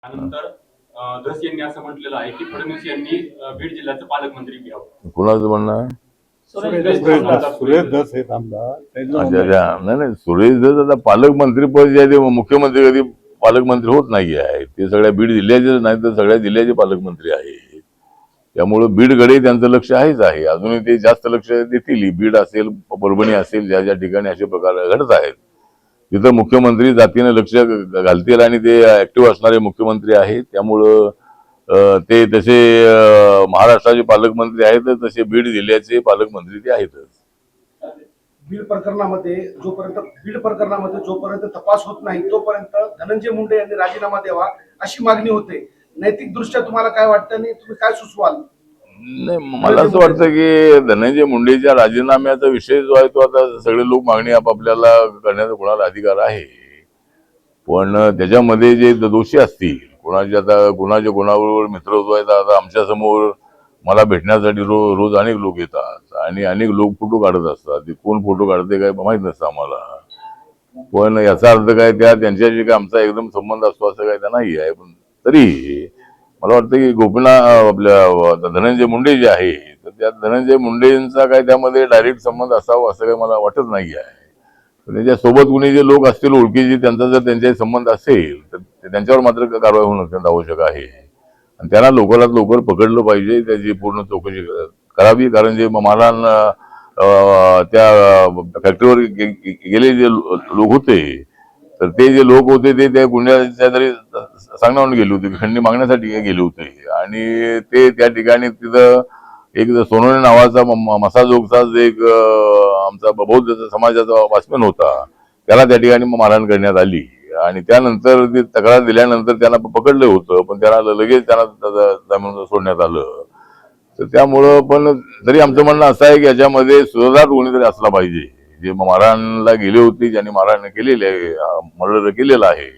त्यानंतर धस यांनी असं म्हटलेलं आहे की फडणवीस यांनी बीड जिल्ह्याचं पालकमंत्री घ्यावं. कोणाचं म्हणणं आहे? सुरेश धस हे आमदार नाही नाही, सुरेश धस आता पालकमंत्री पद जे आहे ते मुख्यमंत्री कधी पालकमंत्री होत नाही आहे. ते सगळ्या बीड जिल्ह्याचे नाही तर सगळ्या जिल्ह्याचे पालकमंत्री आहे. त्यामुळे बीडकडे त्यांचं लक्ष आहेच आहे. अजूनही ते जास्त लक्ष देतील. बीड असेल, परभणी असेल, ज्या ज्या ठिकाणी असे प्रकार घडत आहेत तिथं मुख्यमंत्री जातीने लक्ष घालतील आणि ते ऍक्टिव्ह असणारे मुख्यमंत्री आहेत. त्यामुळं ते तसे महाराष्ट्राचे पालकमंत्री आहेत तसे बीड जिल्ह्याचे पालकमंत्री ते आहेतच. बीड प्रकरणामध्ये जोपर्यंत तपास होत नाही तोपर्यंत धनंजय मुंडे यांनी राजीनामा द्यावा अशी मागणी होते. नैतिक दृष्ट्या तुम्हाला काय वाटतं आणि तुम्ही काय सुचवाल? नाही, मला असं वाटतं की धनंजय मुंडेच्या राजीनाम्याचा विषय जो आहे तो आता सगळे लोक मागणी आपापल्याला करण्याचा कोणाला अधिकार आहे. पण त्याच्यामध्ये जे दोषी असतील, कोणाच्या कोणाबरोबर मित्रत्व आहेत. आता आमच्या समोर मला भेटण्यासाठी रोज अनेक लोक येतात आणि अनेक लोक फोटो काढत असतात. ते कोण फोटो काढते काय माहित नसतं आम्हाला. पण याचा अर्थ काय त्यांच्याशी काय आमचा एकदम संबंध असतो असं काय त्या नाही आहे. पण तरी मला वाटतं की आपल्या धनंजय मुंडे जे आहे तर त्या धनंजय मुंडेंचा काय त्यामध्ये डायरेक्ट संबंध असावा असं काही मला वाटत नाही आहे. त्याच्यासोबत कुणी जे लोक असतील ओळखीचे त्यांचा जर त्यांच्याशी संबंध असेल तर त्यांच्यावर मात्र कारवाई होणं अत्यंत आवश्यक आहे आणि त्यांना लवकरात लवकर पकडलं पाहिजे. त्याची पूर्ण चौकशी करावी. कारण जे मला त्या फॅक्टरीवर गेले जे लोक होते तर ते जे लोक होते ते त्या गुन्ह्याच्या तरी सांगण्यावरून गेले होते, खंडणी मागण्यासाठी गेले होते आणि ते त्या ठिकाणी तिथं एक सोनवणे नावाचा मसाजोगचा जे एक आमचा बौद्ध समाजाचा वॉचमॅन होता त्याला त्या ठिकाणी मारहाण करण्यात आली आणि त्यानंतर ती तक्रार दिल्यानंतर त्यांना पकडलं होतं. पण त्याला लगेच त्यांना जामीन सोडण्यात आलं. तर त्यामुळं पण तरी आमचं म्हणणं असं आहे की याच्यामध्ये सुधारणारा कोणीतरी असला पाहिजे. जे मारहाणला गेले होते, ज्यांनी मारहाण केलेली आहे, मर्डर केलेला आहे,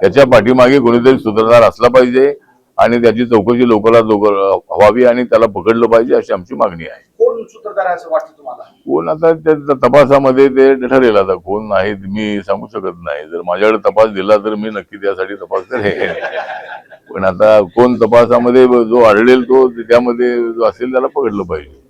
त्याच्या पाठीमागे कोणीतरी सुधारणार असला पाहिजे आणि त्याची चौकशी लवकरात लवकर व्हावी आणि त्याला पकडलं पाहिजे अशी आमची मागणी आहे. कोण सूत्रधार आहे असं वाटतं तुम्हाला? कोण आता त्या तपासामध्ये ते ठरेल. आता कोण नाही मी सांगू शकत नाही. जर माझ्याकडे तपास दिला तर मी नक्की त्यासाठी तपास करेन. पण आता कोण तपासामध्ये जो आढळेल तो त्यामध्ये जो असेल त्याला पकडलं पाहिजे.